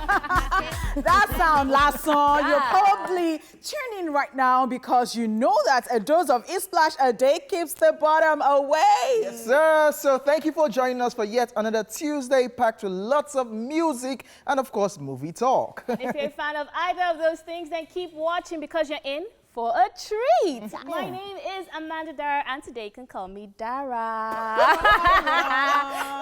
That sound last song. You're probably tuning right now because you know that a dose of Splash a day keeps the bottom away. Yes, sir. So thank you for joining us for yet another Tuesday packed with lots of music and, of course, movie talk. And if you're a fan of either of those things, then keep watching because you're in for a treat. My name is Amanda Dara, and today you can call me Dara.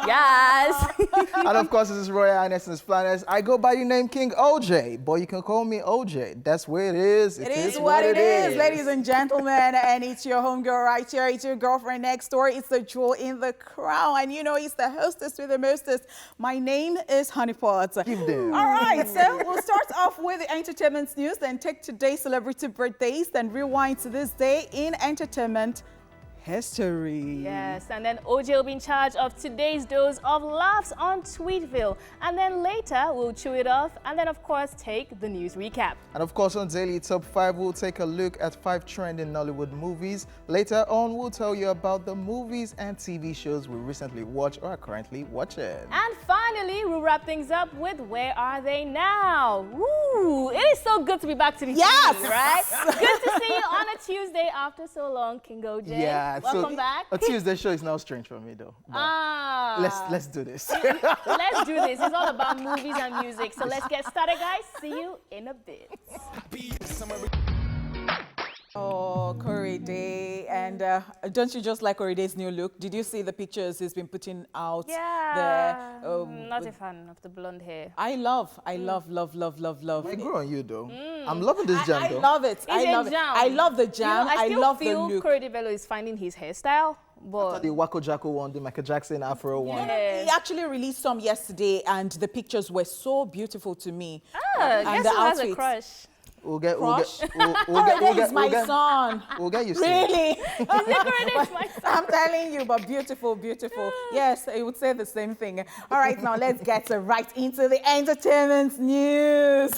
Yes. And of course, this is Royal Highness and His Planets. I go by the name King Hojay, but you can call me Hojay. That's where it is. It is what it is, ladies and gentlemen. And it's your homegirl right here. It's your girlfriend next door. It's the jewel in the crown. And you know, it's the hostess with the mostest. My name is Honeypot. Give them. All right, so we'll start off with the entertainment news, then take today's celebrity birthdays, then rewind to this day in entertainment history. Yes, and then OJ will be in charge of today's dose of laughs on Sweetville. And then later, we'll chew it off and then, of course, take the news recap. And of course, on Daily Top 5, we'll take a look at 5 trending Nollywood movies. Later on, we'll tell you about the movies and TV shows we recently watched or are currently watching. And finally, we'll wrap things up with Where Are They Now? Woo! It is so good to be back to the TV, right? Good to see you on a Tuesday after so long, King OJ. Yeah. Welcome back. A Tuesday show is now strange for me, though. Let's do this. Let's do this. It's all about movies and music. So let's get started, guys. See you in a bit. Oh, Korede. And don't you just like Korede's new look? Did you see the pictures he's been putting out Yeah. there? Not a fan of the blonde hair. I love. I grew on you, though. I'm loving this jam, I though. love it. I love it. I love the jam. I still love the feel look. Korede Bello is finding his hairstyle, but The Wako Jacko one, the Michael Jackson Afro one. He actually released some yesterday, and the pictures were so beautiful to me. guess who has a crush? We'll get my son. We'll get you soon. Really? Is it Korede? My son? I'm telling you, but beautiful. Yes, I would say the same thing. All right, now let's get right into the entertainment news.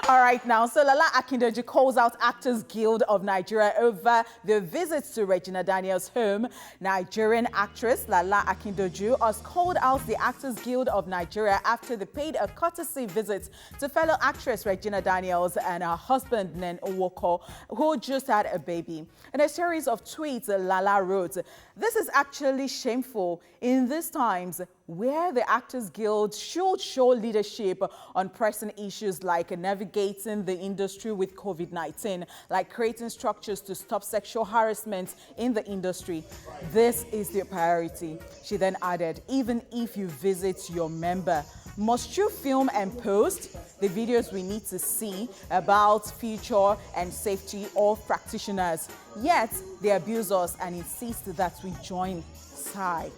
All right, now, so Lala Akindoju calls out Actors Guild of Nigeria over the visits to Regina Daniels' home. Nigerian actress Lala Akindoju has called out the Actors Guild of Nigeria after they paid a courtesy visit to fellow actress Regina Daniels and her husband, Nen Owoko, who just had a baby. In a series of tweets, Lala wrote, "This is actually shameful in these times where the Actors Guild should show leadership on pressing issues like navigating the industry with COVID-19, like creating structures to stop sexual harassment in the industry. This is their priority." She then added, "Even if you visit your member, must you film and post the videos we need to see about future and safety of practitioners? Yet they abuse us and insist that we join side."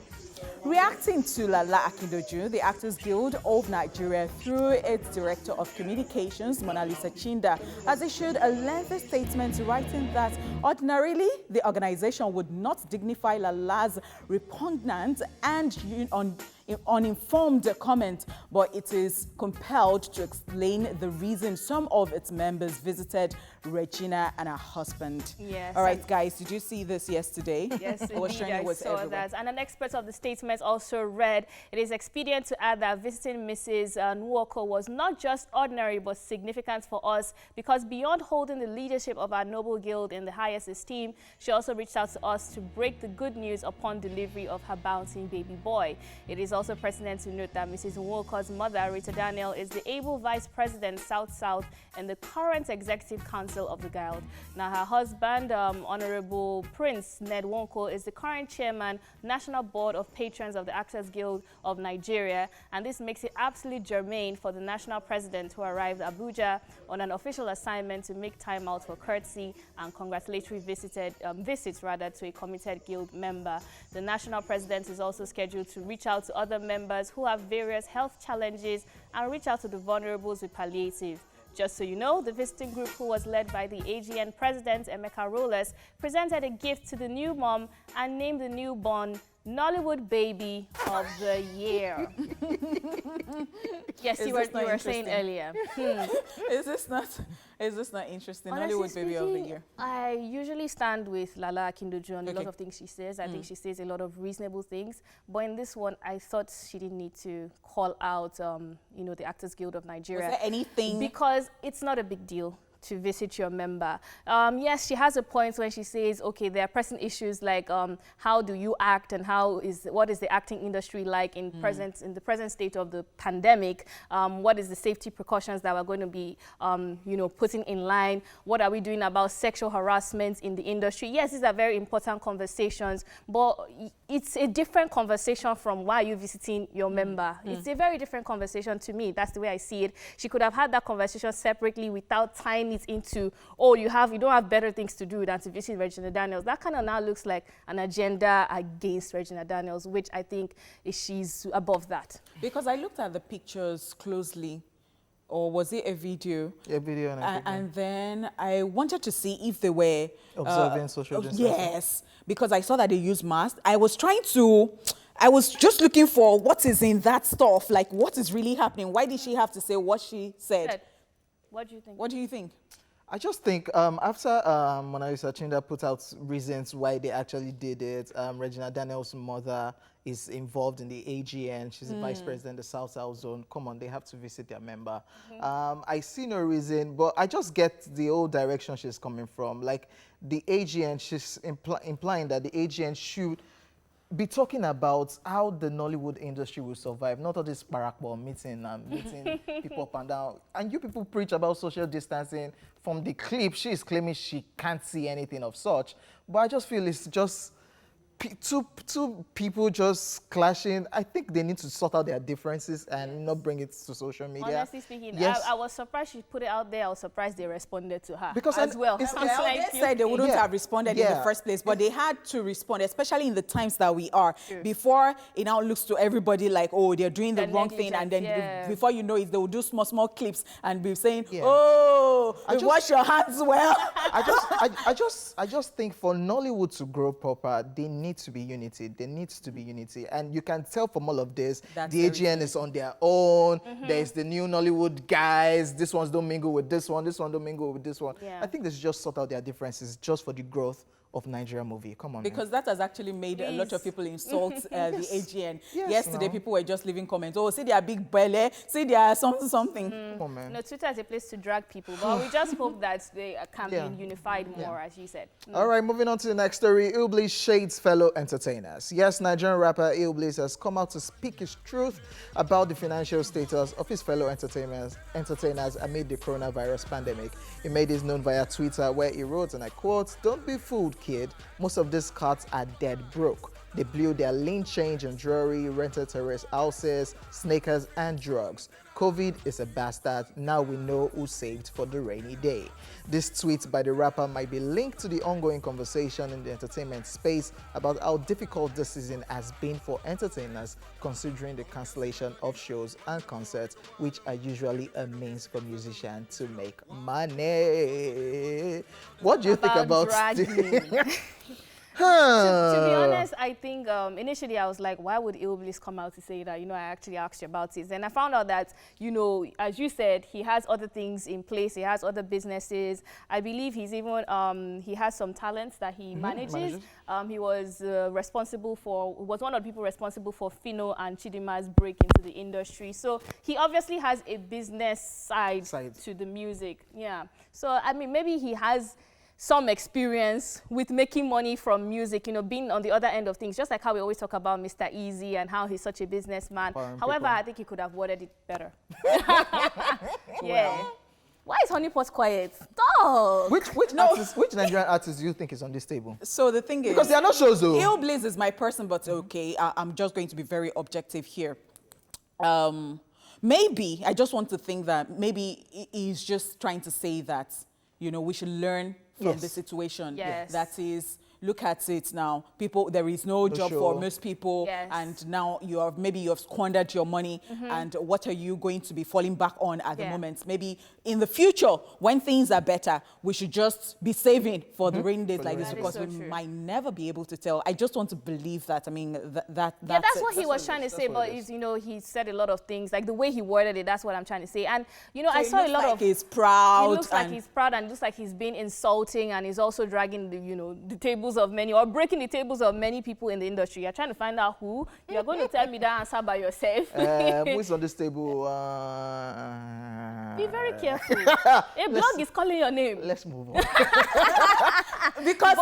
Reacting to Lala Akindoju, the Actors Guild of Nigeria, through its Director of Communications, Mona Lisa Chinda, has issued a lengthy statement writing that ordinarily the organization would not dignify Lala's repugnant and uninformed comment, but it is compelled to explain the reason some of its members visited Regina and her husband. Yes. All right, guys, did you see this yesterday? Yes, It was indeed, trending I with saw everyone. that. And an expert of the statement also read, "It is expedient to add that visiting Mrs. Nwoko was not just ordinary but significant for us because beyond holding the leadership of our noble guild in the highest esteem, she also reached out to us to break the good news upon delivery of her bouncing baby boy. It is also pertinent to note that Mrs. Nwoko's mother, Rita Daniel, is the able vice president South-South and the current executive council of the guild. Now, her husband, Honorable Prince Ned Nwoko, is the current chairman, National Board of Patrons of the Actors Guild of Nigeria, and this makes it absolutely germane for the national president who arrived at Abuja on an official assignment to make time out for courtesy and congratulatory visits to a committed guild member. The national president is also scheduled to reach out to other members who have various health challenges and reach out to the vulnerables with palliative. Just so you know, the visiting group, who was led by the AGN president, Emeka Rolles, presented a gift to the new mom and named the newborn Nollywood Baby of the Year. Yes, you were saying earlier. Is this not interesting? Honestly Nollywood Baby of the Year. I usually stand with Lala Akindoju on a lot of things she says. I think she says a lot of reasonable things. But in this one, I thought she didn't need to call out, you know, the Actors Guild of Nigeria. Was there anything? Because it's not a big deal to visit your member. Yes, she has a point when she says, okay, there are pressing issues like how do you act and what is the acting industry like in the present state of the pandemic? What is the safety precautions that we're going to be, you know, putting in line? What are we doing about sexual harassment in the industry? Yes, these are very important conversations, but it's a different conversation from why are you visiting your member. It's a very different conversation to me. That's the way I see it. She could have had that conversation separately without tying it into, oh, you don't have better things to do than to visit Regina Daniels. That kind of now looks like an agenda against Regina Daniels, which I think she's above that. Because I looked at the pictures closely, or was it a video? A video and then I wanted to see if they were observing social distancing. Yes, because I saw that they use masks. I was just looking for what is in that stuff, like what is really happening. Why did she have to say what she said? What do you think? What do you think? I just think after Mona Lisa Chinda put out reasons why they actually did it, Regina Daniels' mother is involved in the AGN. She's the vice president of the South Zone. Come on, they have to visit their member. I see no reason, but I just get the old direction she's coming from. Like the AGN, she's implying that the AGN should be talking about how the Nollywood industry will survive, not all this barakball meeting and meeting people up and down. And you people preach about social distancing. From the clip, she is claiming she can't see anything of such. But I just feel it's just two people just clashing. I think they need to sort out their differences and not bring it to social media. Honestly speaking, yes. I was surprised she put it out there. I was surprised they responded to her because as well. They said they wouldn't have responded in the first place, but they had to respond, especially in the times that we are. Before it now looks to everybody like, oh, they're doing the wrong thing, and then before you know it, they will do small clips and be saying, oh, wash your hands well. I just think for Nollywood to grow proper, they need to be unity. There needs to be unity. And you can tell from all of this, the AGN is on their own. There's the new Nollywood guys. This one's don't mingle with this one. This one don't mingle with this one. I think they should just sort out their differences just for the growth of Nigeria movie. Come on. Because that has actually made a lot of people insult the AGN. Yesterday, people were just leaving comments. Oh, see their big belly. See their something. Come on, man. No, Twitter is a place to drag people, but we just hope that they can be unified more, as you said. All right, moving on to the next story. Ilbliss shades fellow entertainers. Yes, Nigerian rapper Ilbliss has come out to speak his truth about the financial status of his fellow entertainers amid the coronavirus pandemic. He made this known via Twitter, where he wrote, and I quote, "Don't be fooled, kid. Most of these cats are dead broke. They blew their lean change on jewelry, rented terrace houses, sneakers, and drugs. COVID is a bastard. Now we know who saved for the rainy day." This tweet by the rapper might be linked to the ongoing conversation in the entertainment space about how difficult this season has been for entertainers, considering the cancellation of shows and concerts, which are usually a means for musicians to make money. What do you think about To be honest, I think initially I was like, why would Ilbliss come out to say that? You know, I actually asked you about it. And I found out that, you know, as you said, he has other things in place. He has other businesses. I believe he's even, he has some talents that he manages. He was was one of the people responsible for Fino and Chidima's break into the industry. So he obviously has a business side to the music. Yeah. So, I mean, maybe he has some experience with making money from music, you know, being on the other end of things, just like how we always talk about Mr. Easy and how he's such a businessman. However, I think he could have worded it better. Yeah. Why is Honeypot quiet? Stop! Which Nigerian artist do you think is on this table? So the thing is, because they are not shows though. Ilbliss is my person, but okay, I'm just going to be very objective here. Maybe, I just want to think that maybe he's just trying to say that, you know, we should learn from the situation that is look at it now. There is no job for most people, Yes. and now maybe you have squandered your money, and what are you going to be falling back on at the moment? Maybe in the future, when things are better, we should just be saving for the rainy days like this, because we might never be able to tell. I just want to believe that. I mean, that's what he was trying to say, but he said a lot of things, like the way he worded it, that's what I'm trying to say. And, so I saw a lot of... he's proud. He looks like he's proud, and looks like he's been insulting, and he's also dragging the tables of many, or breaking the tables of many people in the industry. You're trying to find out who. You're going to tell me that answer by yourself. Who's on this table? Be very careful. A blog is calling your name. Let's move on. Because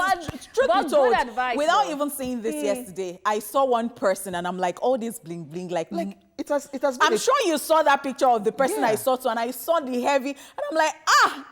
truth be told, advice, without even seeing this yesterday, I saw one person and I'm like, all this bling bling, like it has been I'm sure you saw that picture of the person I saw too, and I saw the heavy, and I'm like,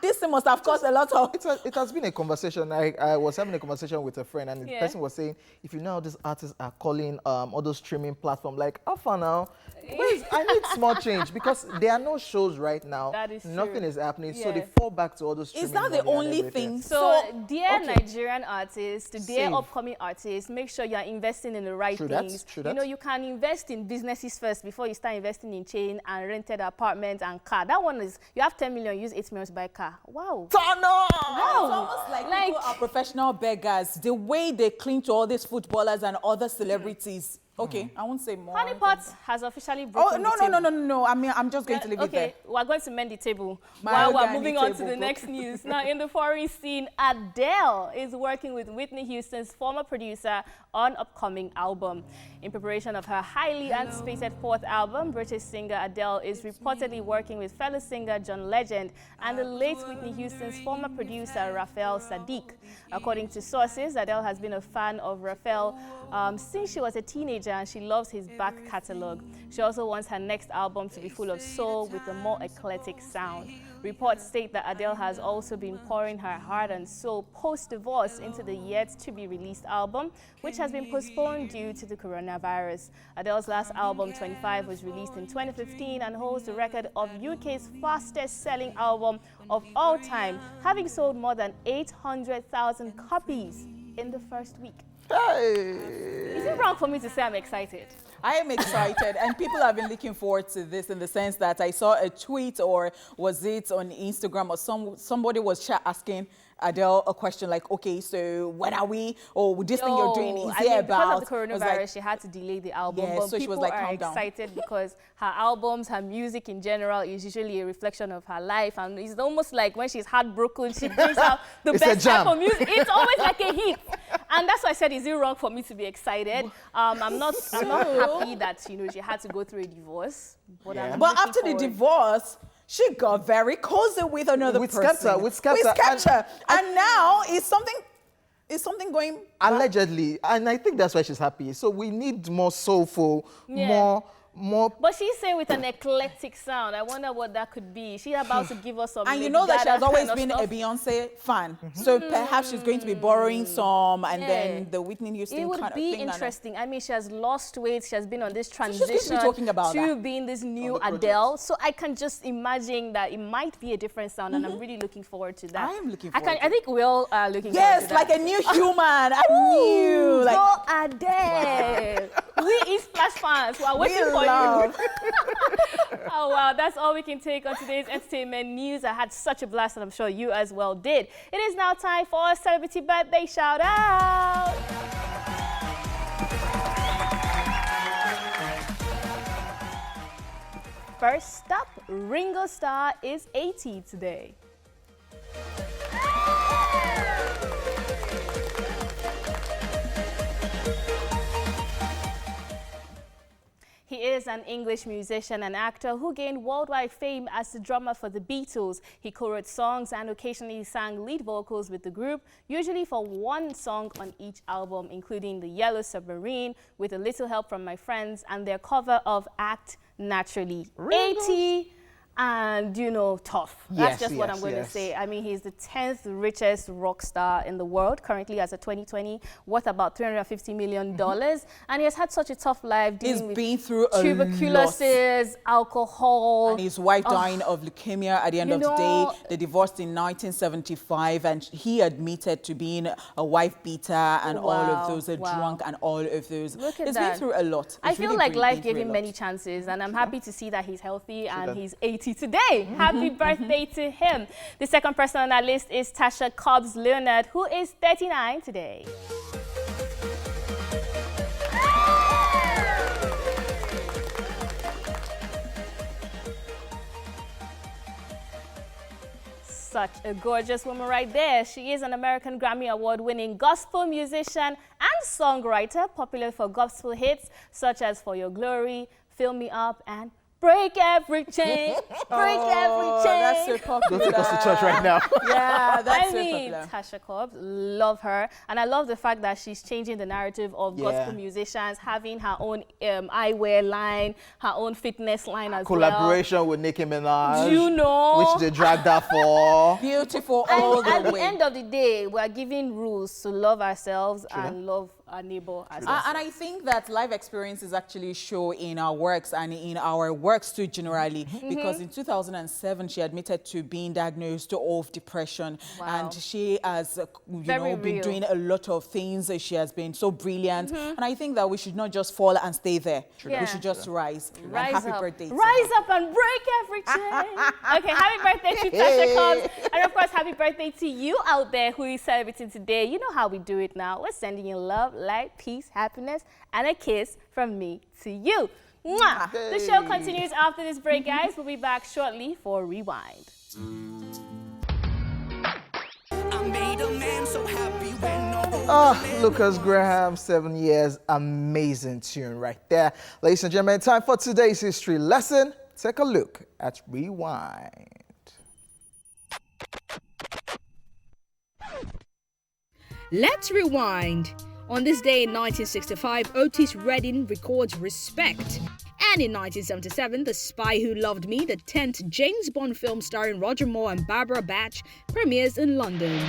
this thing must have caused a lot of... It has been a conversation. I was having a conversation with a friend, and the person was saying, if you know how these artists are calling all those streaming platforms, like, how far now? Please, I need small change, because there are no shows right now. That is Nothing true. is happening, Yeah. so they fall back to all those streaming. Is that the only thing? So dear Nigerian artists, dear upcoming artists, make sure you are investing in the right things. You can invest in businesses first before you start investing in chain and rented apartments and car. That one is, you have 10 million, use 8 million to buy a car. Wow. Turn on! Wow. It's almost like people are professional beggars. The way they cling to all these footballers and other celebrities. Okay, I won't say more. Honeypot has officially broken the table. No. I mean, I'm just going to leave it there. Okay, we're going to mend the table while we're moving on to the next news. Now, in the foreign scene, Adele is working with Whitney Houston's former producer on upcoming album. In preparation of her highly anticipated fourth album, British singer Adele is reportedly working with fellow singer John Legend and the late Whitney Houston's former producer Raphael Sadiq. According to sources, Adele has been a fan of Raphael since she was a teenager, and she loves his back catalogue. She also wants her next album to be full of soul with a more eclectic sound. Reports state that Adele has also been pouring her heart and soul post-divorce into the yet-to-be-released album, which has been postponed due to the coronavirus. Adele's last album, 25, was released in 2015 and holds the record of UK's fastest-selling album of all time, having sold more than 800,000 copies in the first week. Hey. Is it wrong for me to say I'm excited? I am excited, and people have been looking forward to this in the sense that I saw a tweet, or was it on Instagram, or somebody was asking Adele a question like, okay, so when are we, or this thing you're doing, is it about? Because of the coronavirus, she had to delay the album, but so people she was like, are calm down. excited because her albums, her music in general is usually a reflection of her life, and it's almost like when she's heartbroken, she brings out the best type of music. It's always like a hit, and that's why I said, is it wrong for me to be excited? I'm not happy that she had to go through a divorce. But after the divorce, she got very cozy with another person. With Skepta. And now it's something going allegedly, and I think that's why she's happy. So we need more soulful, more. But she's saying with an eclectic sound. I wonder what that could be. She's about to give us some. And you know that she has always been a Beyonce fan. So perhaps she's going to be borrowing some, and then the Whitney Houston kind of thing. It would be interesting. I mean, she has lost weight. She has been on this transition to being this new Adele. So I can just imagine that it might be a different sound, and I'm really looking forward to that. I am looking forward to it. I think we all are looking forward to that. Yes, like a new human. Go Adele. We East Splash fans, we are waiting for you. Oh, wow. That's all we can take on today's entertainment news. I had such a blast, and I'm sure you as well did. It is now time for a celebrity birthday shout out. First up, Ringo Starr is 80 today. He is an English musician and actor who gained worldwide fame as the drummer for the Beatles. He co-wrote songs and occasionally sang lead vocals with the group, usually for one song on each album, including The Yellow Submarine, With a Little Help from My Friends, and their cover of Act Naturally. 80, and, you know, tough. That's Yes, just what yes, I'm going yes. to say. I mean, he's the 10th richest rock star in the world, currently as of 2020, worth about $350 million. And he has had such a tough life He's dealing with been through a lot. tuberculosis, alcohol. And his wife dying of leukemia at the end of the day. They divorced in 1975, and he admitted to being a wife beater and all of those, a drunk and all of those. Look at He's that. been through a lot. I He's feel really like been life through gave a him lot. many chances, and I'm happy to see that he's healthy and he's 80 today. Happy birthday to him. The second person on that list is Tasha Cobbs Leonard, who is 39 today. Such a gorgeous woman right there. She is an American Grammy Award-winning gospel musician and songwriter, popular for gospel hits such as For Your Glory, Fill Me Up, and Break Every Chain, Break Every Chain. That's so popular. Don't take us to church right now. Yeah, that's I so mean, popular. Tasha Cobbs, love her. And I love the fact that she's changing the narrative of gospel musicians, having her own eyewear line, her own fitness line as Collaboration with Nicki Minaj. You know. Which they dragged her for. Beautiful well. all And at the the way. end of the day, we're giving rules to love ourselves and love our neighbor as well. And I think that life experiences actually show in our works and in our works too generally, because in 2007 she admitted to being diagnosed of depression, and she has been doing a lot of things. She has been so brilliant, and I think that we should not just fall and stay there. We should just rise. And happy birthday to Rise her. up and break every chain. Okay, happy birthday to Tasha Cobbs. And of course, happy birthday to you out there who is celebrating today. You know how we do it now. We're sending you love, light, peace, happiness, and a kiss from me to you. Mwah! The show continues after this break, guys. We'll be back shortly for Rewind. Lucas Graham, 7 years, amazing tune right there. Ladies and gentlemen, time for today's history lesson. Take a look at Rewind. Let's rewind. On this day in 1965, Otis Redding records Respect. And in 1977, The Spy Who Loved Me, the 10th James Bond film starring Roger Moore and Barbara Batch, premieres in London.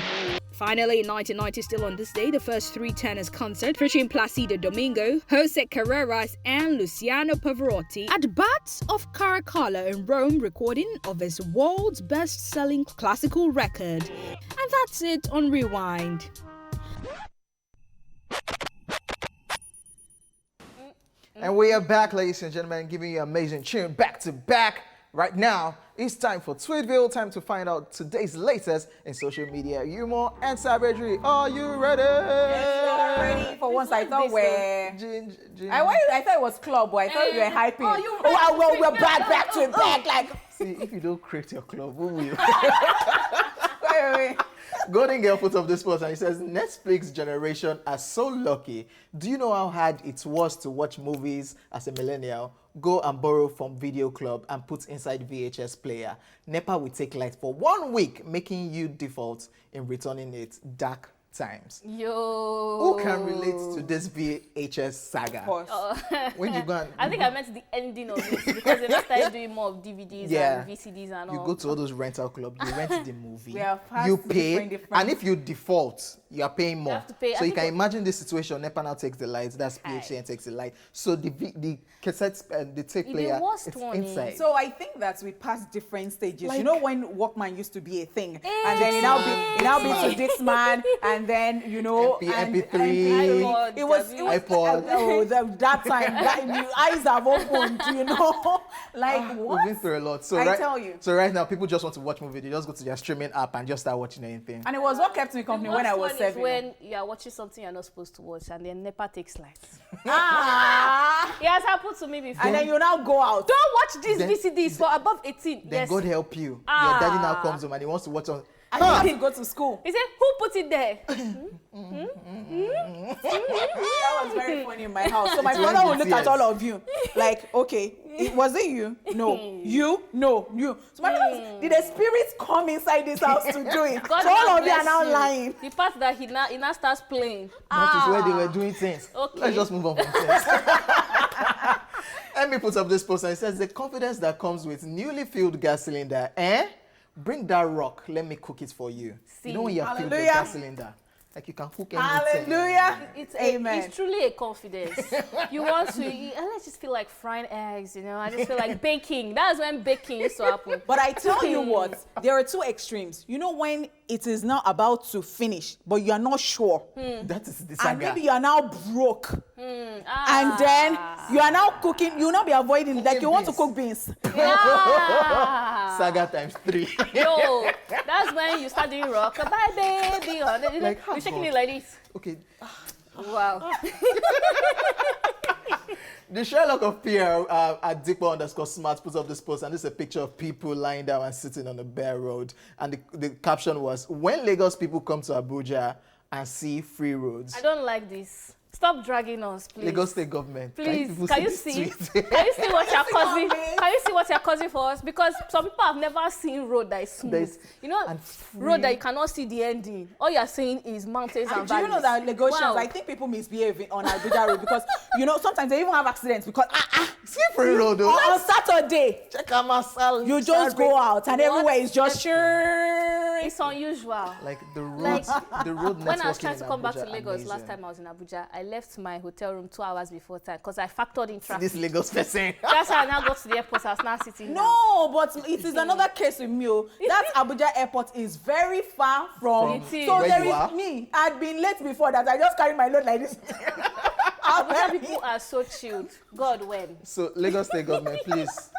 Finally, in 1990, still on this day, the first Three Tenors concert featuring Placido Domingo, Jose Carreras and Luciano Pavarotti at Bats of Caracalla in Rome, recording of his world's best-selling classical record. And that's it on Rewind. And we are back, ladies and gentlemen, giving you an amazing tune back to back. Right now, it's time for Sweetville, time to find out today's latest in social media humor and savagery. Are you ready? Yes, ready. For once, I thought we're... I thought it was club, but I thought you were hyping. Well, we're back to it, like... See, if you don't create your club, who will? Wait. Golden Girl put up this post and he says, Netflix generation are so lucky. Do you know how hard it was to watch movies as a millennial? Go and borrow from Video Club and put inside VHS player. NEPA will take light for 1 week, making you default in returning it. Dark times. Yo. Who can relate to this VHS saga? Of course. When you go and... I think I meant the ending of it because they started doing more of DVDs and VCDs and all. You go to all those rental clubs, you rent the movie, past you pay, different. and if you default, you are paying more. have to pay. So you can imagine this situation, NEPA now takes the lights, that's PHN takes the light. So the cassettes and the tape player, it's inside. So I think that we passed different stages. You know when Walkman used to be a thing, and then it now be to Dixman, and then MP3, it was iPod. that time your eyes have opened, like what? We've been through a lot. So I tell you. So right now, people just want to watch movies. They just go to their streaming app and just start watching anything. And it was what kept me company when I was 7. When you are watching something you're not supposed to watch, and then NEPA takes lights. It has happened to me before. And then you now go out. Don't watch these VCDs for above 18. Then Yes. God help you. Your daddy now comes home and he wants to watch on. And you have to go to school. He said, who put it there? That was very funny in my house. So my father would look at all of you like, okay, was it you? No. You? No. You. So my father, did the spirits come inside this house to do it? God So all of you bless are now lying. The part that he now starts playing. That is where they were doing things. Okay. Let's just move on from things. Emmy puts up this post and it says, the confidence that comes with newly filled gas cylinder, bring that rock, let me cook it for you. See. You know when you have filled the Hallelujah. gas cylinder, like you can cook anything. Hallelujah. It's truly a confidence. You want to, I just feel like frying eggs, you know. I just feel like baking. That's when baking used to happen. But I tell you what, there are two extremes. You know when it is now about to finish, but you are not sure. That is the And saga. maybe you are now broke. And then you are now cooking, you'll not be avoiding, like you want to cook beans. Saga times 3. Yo, that's when you start doing rock. Bye, baby. Like, You're shaking it like this. Okay. Wow. The Sherlock of PR at Dikpa_smart puts up this post, and this is a picture of people lying down and sitting on a bare road. And the caption was, when Lagos people come to Abuja and see free roads. I don't like this. Stop dragging us, please. Lagos State government. Please, people can you this see? tweet? Can you see what you're causing? Can you see what you're causing for us? Because some people have never seen road that is smooth. You know, road that you cannot see the ending. All you're seeing is mountains and Do valleys. you know that Lagosians, Wow. I think people misbehave on Abuja Road because, you know, sometimes they even have accidents because, See free road, though. on Saturday, Check out my salad. you just go out and everywhere is just It's unusual. Like the road, the road networking. When I was trying in to come back to Abuja, Lagos amazing. last time I was in Abuja, I left my hotel room 2 hours before time because I factored in traffic. This Lagos person. That's how I now got to the airport. I was now sitting down. No, but it is another case with me. That Abuja airport is very far from. It is. So Where there you is are? me. I'd been late before that. I just carried my load like this. Abuja people are so chilled. God, when? So Lagos State government, please.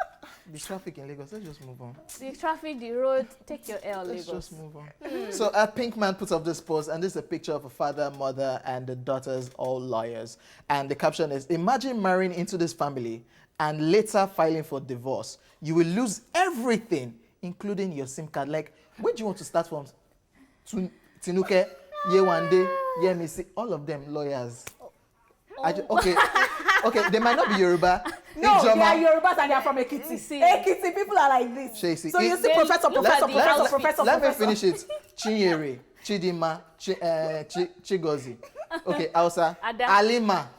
The traffic in Lagos, let's just move on. The traffic, the road, take your L, Let's Lagos. just move on. So a pink man puts up this post, and this is a picture of a father, mother, and the daughters, all lawyers. And the caption is, imagine marrying into this family and later filing for divorce. You will lose everything, including your SIM card. Like, where do you want to start from? Tinuke, Yewande, Yemisi, all of them lawyers. Okay, they might not be Yoruba. No, they Ijoma. are Yorubas and they are from Ekiti. See. Ekiti people are like this. Shesi. So you see They professor, look professor, at the professor, outfit. professor, Let me professor. finish it. Chinyere, Chidima, Chigozi. Okay, Hausa. Ada. Alima,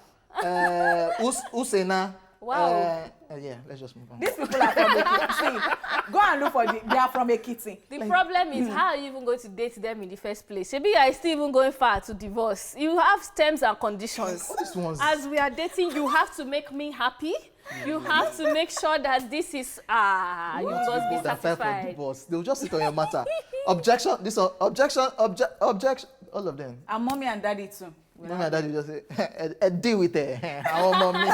Usena. Wow. Yeah, let's just move on. These people are from Ekiti. See, go and look for they are from Ekiti. The problem is how are you even going to date them in the first place? Maybe you are still even going far to divorce. You have terms and conditions. These ones. As we are dating, you have to make me happy. You have to make sure that this is you must be That file for satisfied. divorce. They'll just sit on your matter. Objection. This one. Objection. Objection. All of them. And mommy and daddy too. Mommy and daddy just say, deal with it. Our mommy.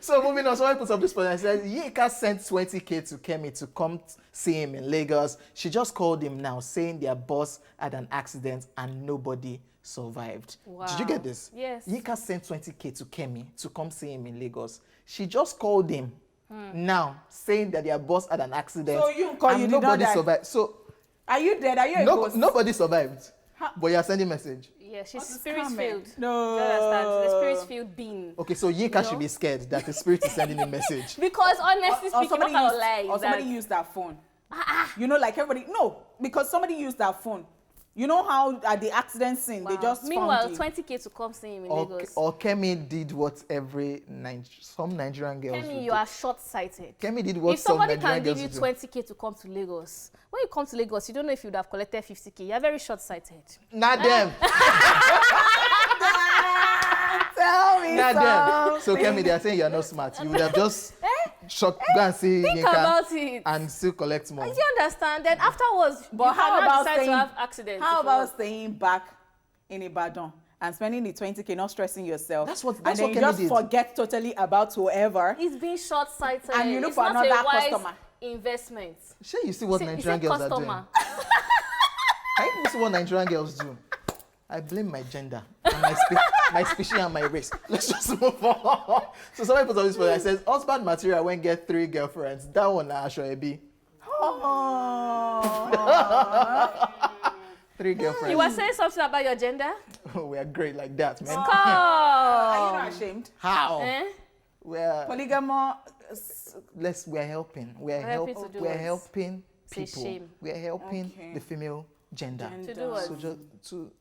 So moving on, somebody puts up this post and says, Yinka sent 20K to Kemi to come see him in Lagos. She just called him now, saying their boss had an accident and nobody survived. Wow. Did you get this? Yes. Yinka sent 20K to Kemi to come see him in Lagos. She just called him now, saying that their boss had an accident So you call, and you did not nobody die. survived. So Are you dead? Are you a ghost? nobody survived, but you're sending message. Yeah, she's What's spirit coming? filled. No. Do you understand? The spirit filled being. Okay, so Yinka should be scared that the spirit is sending a message. Because honestly Or speaking, somebody, what kind of used, lie or is somebody that? used that phone. You know, like everybody. No, because somebody used that phone. You know how at the accident scene they just Meanwhile, found you. 20K to come see him in Or Lagos. Kemi did what some Nigerian girls Kemi, would you do. are short-sighted. Kemi did what If some somebody Nigerian can give girls you would do. 20K to come to Lagos, when you come to Lagos, you don't know if you would have collected 50K. You're very short-sighted. Not them. Tell me Not them. something. So Kemi, they are saying you are not smart. You would have just go and see Think Yinka about it. and still collect more. Do you understand? Then afterwards, But you how cannot about decide staying? to have accidents. How if you about want. staying back in Ibadan and spending the 20K, not stressing yourself? That's what and Kemi then you just did. forget totally about whoever. It's being short-sighted. And you look It's for not another a wise customer. investment. Sure, you see what See, Nigerian you say girls are doing. customer. I think this is what Nigerian girls do. I blame my gender, and my species and my race. Let's just move on. So somebody puts on this photo and says, husband material when get 3 girlfriends. That one na Ashoebi. Oh. 3 girlfriends. You were saying something about your gender? We are great like that, man. Are you not ashamed? How? Eh? We're Polygamo. we're helping. We're helping to do we're what? helping Say people. shame. We're helping Okay. the female gender. To do what? So just to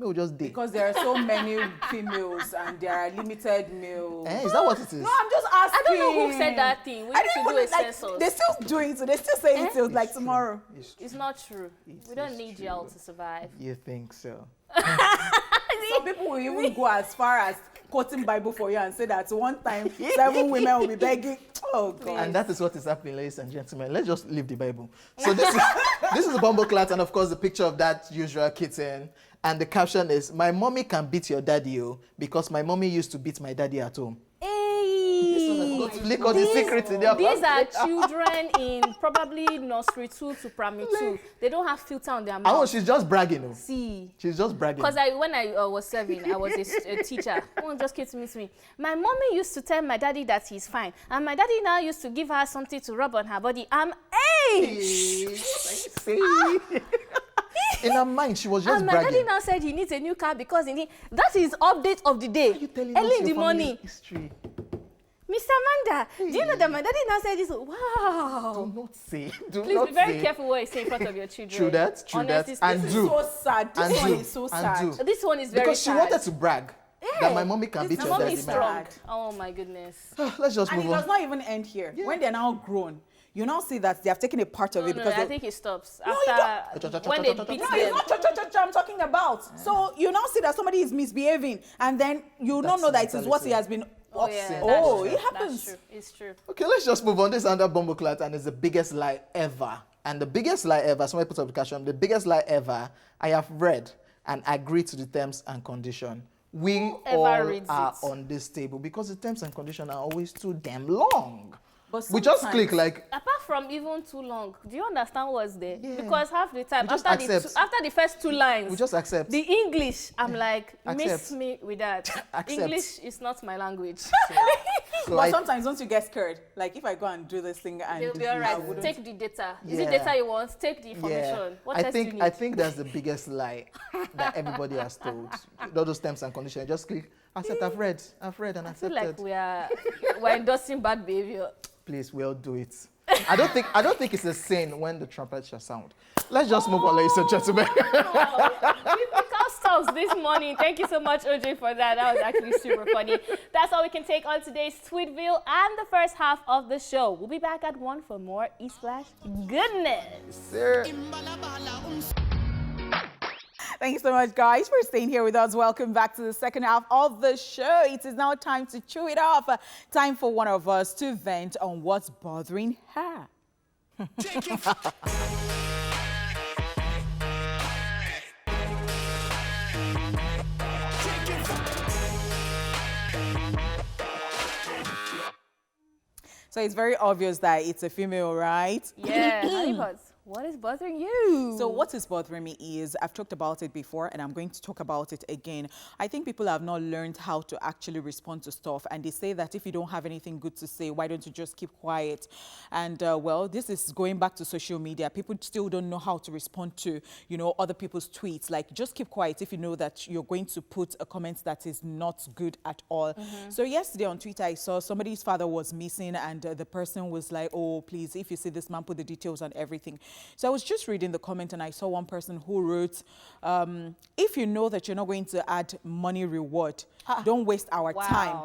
Me will just date. Because there are so many females and there are limited males. Is that what it is? No, I'm just asking. I don't know who said that thing. We need to do a census. They're still doing it, so they're still saying it till like tomorrow. It's not true. We don't need y'all to survive. You think so? Some people will even go as far as quoting Bible for you and say that one time 7 women will be begging. Oh God! And that is what is happening, ladies and gentlemen. Let's just leave the Bible. So this is a Bumbleclat, and of course the picture of that usual kitten. And the caption is, "My mommy can beat your daddy, because my mommy used to beat my daddy at home." Lick all the secrets in their These are children in probably nursery 2 to primary 2. They don't have filter on their mouth. Oh, she's just bragging. See. She's just bragging. Because when I was 7, I was a teacher. Someone just came to meet me. My mommy used to tell my daddy that he's fine. And my daddy now used to give her something to rub on her body. In her mind, she was just and my bragging. daddy now said he needs a new car because that is update of the day. Are you telling early us in your the morning. History? Mr. Amanda, do you know that my daddy now said this? Wow. Do not say. Please be very careful what you say in front of your children. True that. Honestly, And This do. is so sad. This one is so sad. This one is very Because she sad. wanted to brag that my mommy can beat My your mom daddy. is man. strong. Oh my goodness. Let's just And it move does on. not even end here. When they're now grown, you now see that they have taken a part of it because I think it stops you after when they beat no, them. it's not cha-cha-cha-cha I'm talking about. So you now see that somebody is misbehaving, and then you don't know that it is what he has been. Oh, yeah, Sin. that's Oh, true. it happens. That's true. It's true. Okay, let's just move on. This is under Bumbleclat, and it's the biggest lie ever. And the biggest lie ever, somebody put up the caption, the biggest lie ever, I have read and agreed to the terms and condition. We all reads are it? on this table because the terms and condition are always too damn long. But We just sometimes- click like, Apart from even too long, do you understand what's there? Yeah. Because half the time, We just after accept. the first 2 lines, we just accept. the English, I'm like, miss Accept. me with that. Accept. English is not my language. So But sometimes once you get scared, like if I go and do this thing and They'll be all I right. wouldn't- Take the data. Is it Yeah. data you want? Take the information. What else do you need? I think that's the biggest lie that everybody has told. All those terms and conditions. Just click, accept, I've read and I feel accepted. like we're endorsing bad behavior. Please, we'll do it. I don't think it's a sin when the trumpet shall sound. Let's just move on, ladies and gentlemen. Typical stuff this morning. Thank you so much, Hojay, for that. That was actually super funny. That's all we can take on today's Sweetville and the first half of the show. We'll be back at 1 for more E-Splash goodness. Sir. Thank you so much, guys, for staying here with us. Welcome back to the second half of the show. It is now time to chew it off. Time for one of us to vent on what's bothering her. So it's very obvious that it's a female, right? Yeah. Honeypot, what is bothering you? So what is bothering me is, I've talked about it before and I'm going to talk about it again. I think people have not learned how to actually respond to stuff, and they say that if you don't have anything good to say, why don't you just keep quiet? And well, this is going back to social media. People still don't know how to respond to, you know, other people's tweets. Like, just keep quiet if you know that you're going to put a comment that is not good at all. So yesterday on Twitter, I saw somebody's father was missing, and the person was like, oh, please, if you see this man, put the details on everything. So I was just reading the comment and I saw one person who wrote, if you know that you're not going to add money reward, don't waste our time,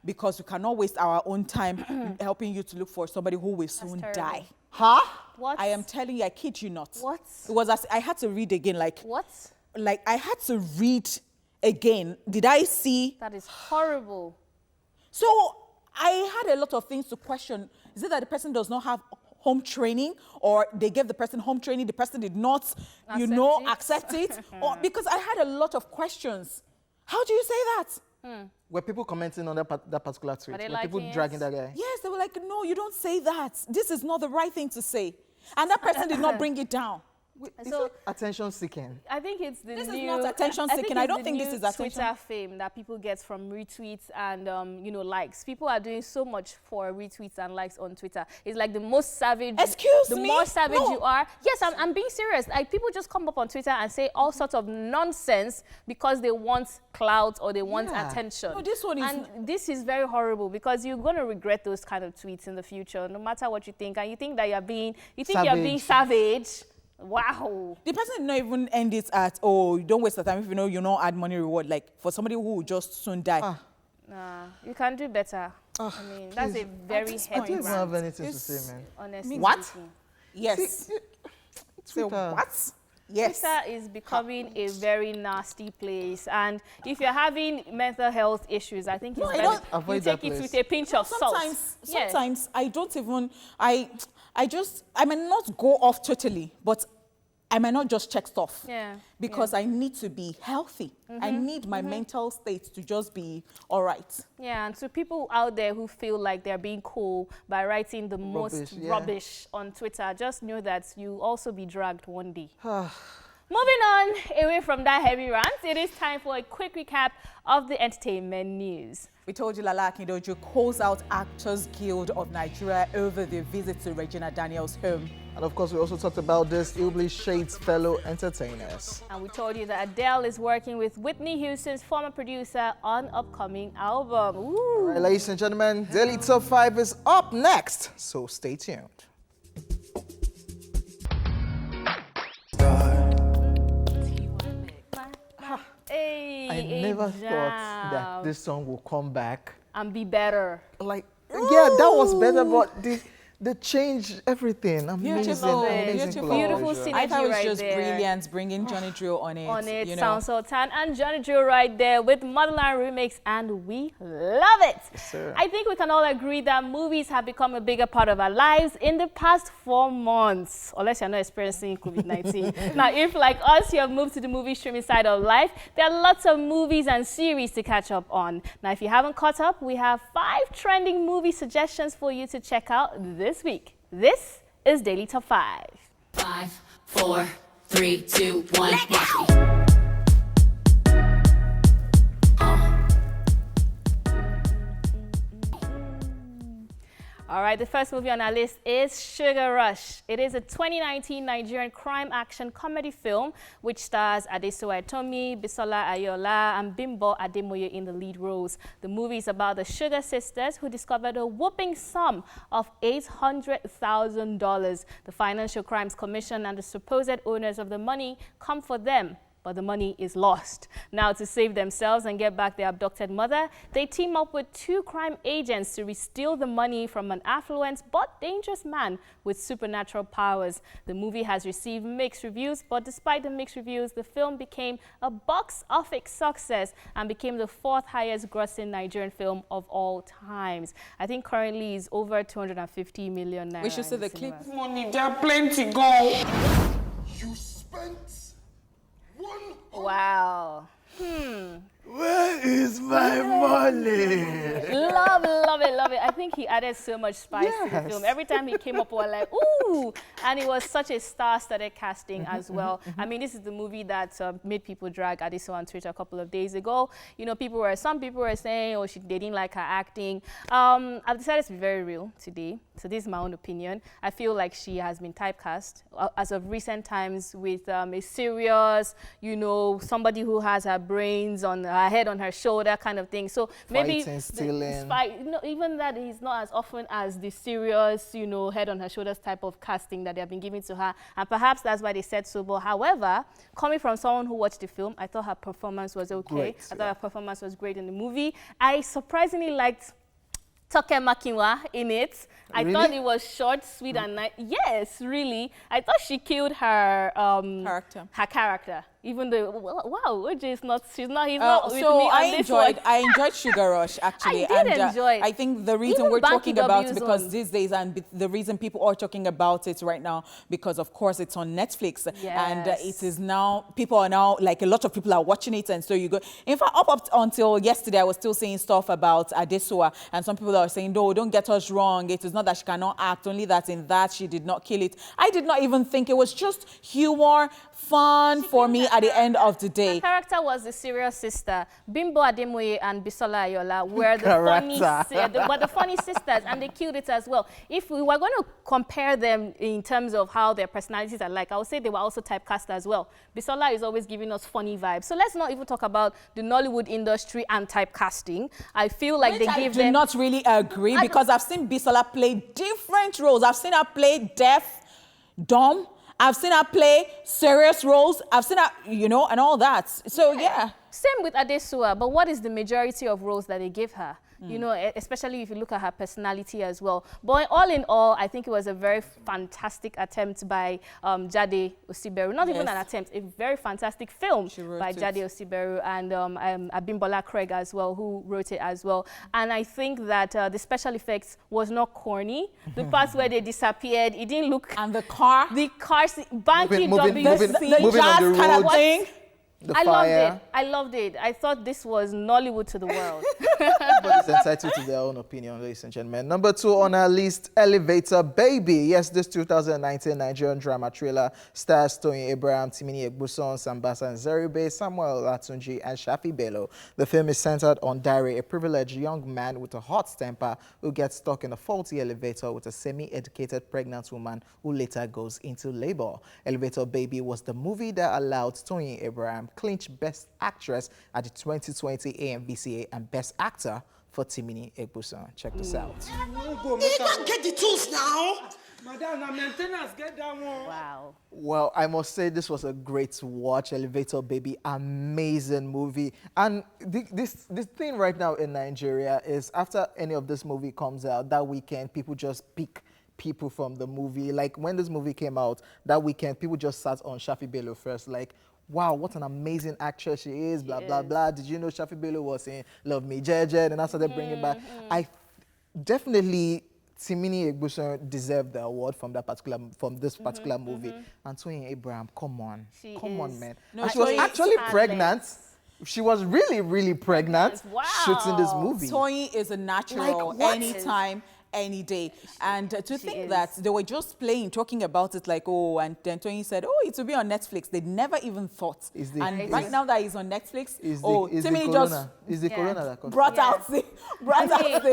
because we cannot waste our own time helping you to look for somebody who will soon die. Huh? What? I am telling you, I kid you not. What? It was as I had to read again, like, What? like I had to read again. Did I see? That is horrible. So I had a lot of things to question. Is it that the person does not have home training, or they gave the person home training, the person did not, accept it? Or because I had a lot of questions. How do you say that? Were people commenting on that particular tweet? they Were people liking it? dragging that guy? Yes, they were like, no, you don't say that. This is not the right thing to say. And that person did not bring it down. Is So- it attention seeking? I think it's the This is new... not attention I think seeking. I it's don't the think this new is attention. Twitter fame that people get from retweets and, likes. People are doing so much for retweets and likes on Twitter. It's like the most savage... Excuse the me? more savage No. you are... Yes, I'm being serious. Like, people just come up on Twitter and say all sorts of nonsense because they want clout or they want Yeah. attention. No, this one is... And this is very horrible because you're going to regret those kind of tweets in the future, no matter what you think. And you think that you're being... You think you're being savage. Wow. The person did not even end it at, oh, don't waste the time if you know you don't add money reward. Like for somebody who will just soon die. Nah, you can do better. I mean, that's a very I heavy don't even have rant, anything to say, man. honestly. What? speaking. Yes. So Twitter. what? Yes. Twitter is becoming a very nasty place, and if you're having mental health issues, I think it's I better don't- you Avoid take that it place. with a pinch of salt. Sometimes I don't even, I may not go off totally, but I might not just check stuff. Yeah, Because I need to be healthy. I need my mental state to just be all right. Yeah, and to people out there who feel like they're being cool by writing the most rubbish on Twitter, just know that you'll also be dragged one day. Moving on, away from that heavy rant, it is time for a quick recap of the entertainment news. We told you Lala Akindoju calls out Actors Guild of Nigeria over their visit to Regina Daniels' home. And of course, we also talked about this Ilbliss Shades fellow entertainers. And we told you that Adele is working with Whitney Houston's former producer on upcoming album. Ooh. All right, ladies and gentlemen, Daily Top 5 is up next, so stay tuned. Hey, I never thought that this song will come back. and be better. Like, yeah, that was better, but they changed everything. Beautiful, Amazing beautiful collaboration. scene. I thought it was right just there. brilliant, bringing Johnny Drill on it. On it, you know. Sound Sultan and Johnny Drill right there with Motherland Remix, and we love it. Yes, sir. I think we can all agree that movies have become a bigger part of our lives in the past 4 months, unless you're not experiencing COVID-19. Now, if like us, you have moved to the movie streaming side of life, there are lots of movies and series to catch up on. Now, if you haven't caught up, we have 5 trending movie suggestions for you to check out this week. This is Daily Top 5. 5, 4, 3, 2, 1, watch me. All right, the first movie on our list is Sugar Rush. It is a 2019 Nigerian crime action comedy film which stars Adesowa Etomi, Bisola Ayola, and Bimbo Ademoye in the lead roles. The movie is about the Sugar sisters who discovered a whopping sum of $800,000. The Financial Crimes Commission and the supposed owners of the money come for them, but the money is lost. Now, to save themselves and get back their abducted mother, they team up with 2 crime agents to steal the money from an affluent but dangerous man with supernatural powers. The movie has received mixed reviews, but despite the mixed reviews, the film became a box office success and became the 4th highest grossing Nigerian film of all times. I think currently is over 250 million naira. We should see the clip. Money, there are plenty, go. You spent Wow. Where is my money? Love it. I think he added so much spice to the film. Every time he came up, we were like, ooh. And it was such a star-studded casting as well. I mean, this is the movie that made people drag Adeso on Twitter a couple of days ago. You know, some people were saying, oh, they didn't like her acting. I've decided to be very real today. So this is my own opinion. I feel like she has been typecast as of recent times with a serious, you know, somebody who has her brains on her head on her shoulder kind of thing. So maybe even that is not as often as the serious, you know, head on her shoulders type of casting that they have been giving to her. And perhaps that's why they said so. But however, coming from someone who watched the film, I thought her performance was okay. Great, I thought her performance was great in the movie. I surprisingly liked Toke Makinwa in it. I thought it was short, sweet, and nice. Yes, really. I thought she killed her character. Even though, wow, Hojay is not, he's not with me on this one. I enjoyed Sugar Rush, actually. I did enjoy it. I think the reason Even we're talking about it, Banky because W's these days, and the reason people are talking about it right now, because of course it's on Netflix. And it is now, people are now, like a lot of people are watching it, and so you go. In fact, up until yesterday, I was still saying stuff about Adesowa, and some people are saying, no, don't get us wrong. It is not that she cannot act, only that in that she did not kill it. I did not even think it was just humor, fun for me at the end of the day. Her character was the serious sister. Bimbo Ademoye and Bisola Ayola were the funny sisters, and they killed it as well. If we were going to compare them in terms of how their personalities are like, I would say they were also typecast as well. Bisola is always giving us funny vibes. So let's not even talk about the Nollywood industry and typecasting. I feel like they give them... I do not really agree, because I've seen Bisola play different roles. I've seen her play deaf, dumb, I've seen her play serious roles. I've seen her, you know, and all that. So, yeah. Same with Adesua, but what is the majority of roles that they give her? You know, especially if you look at her personality as well. But all in all, I think it was a very fantastic attempt by Jade Osiberu. Not even an attempt, a very fantastic film by Jade Osiberu and Abimbola Craig as well, who wrote it as well. And I think that the special effects was not corny. The parts where they disappeared, it didn't look... And the car, moving Banky on the kind of road. thing. I loved it. I loved it. I thought this was Nollywood to the world. Everybody's entitled to their own opinion, ladies and gentlemen. Number 2 on our list, Elevator Baby. Yes, this 2019 Nigerian drama thriller stars Toyin Abraham, Timini Egbuson, Sambasa and Zeribe, Samuel Latunji, and Shafi Bello. The film is centered on Dara, a privileged young man with a hot temper who gets stuck in a faulty elevator with a semi-educated pregnant woman who later goes into labor. Elevator Baby was the movie that allowed Toyin Abraham clinch Best Actress at the 2020 AMVCA and Best Actor for Timini Egbuson. Check this out. You don't get the tools now. Madam, na maintenance get that one. Wow. Well, I must say this was a great watch. Elevator Baby, amazing movie. And this thing right now in Nigeria is after any of this movie comes out, that weekend, people just pick people from the movie. Like when this movie came out, that weekend, people just sat on Shafi Bello first, like, wow, what an amazing actress she is, blah, blah, blah. Did you know Shafi Bello was in Love Me, Jeje? And I started bringing back. I definitely, Timini Egbuson deserved the award from this particular movie. And Toyin Abraham, come on. Come on, man. No, and she was actually pregnant. She was really, really pregnant shooting this movie. Toyin is a natural anytime, any day. And to think that they were just talking about it like, oh, and then Toyin said, oh, it will be on Netflix. They never even thought. Right now that he's on Netflix, Timini just corona that brought out the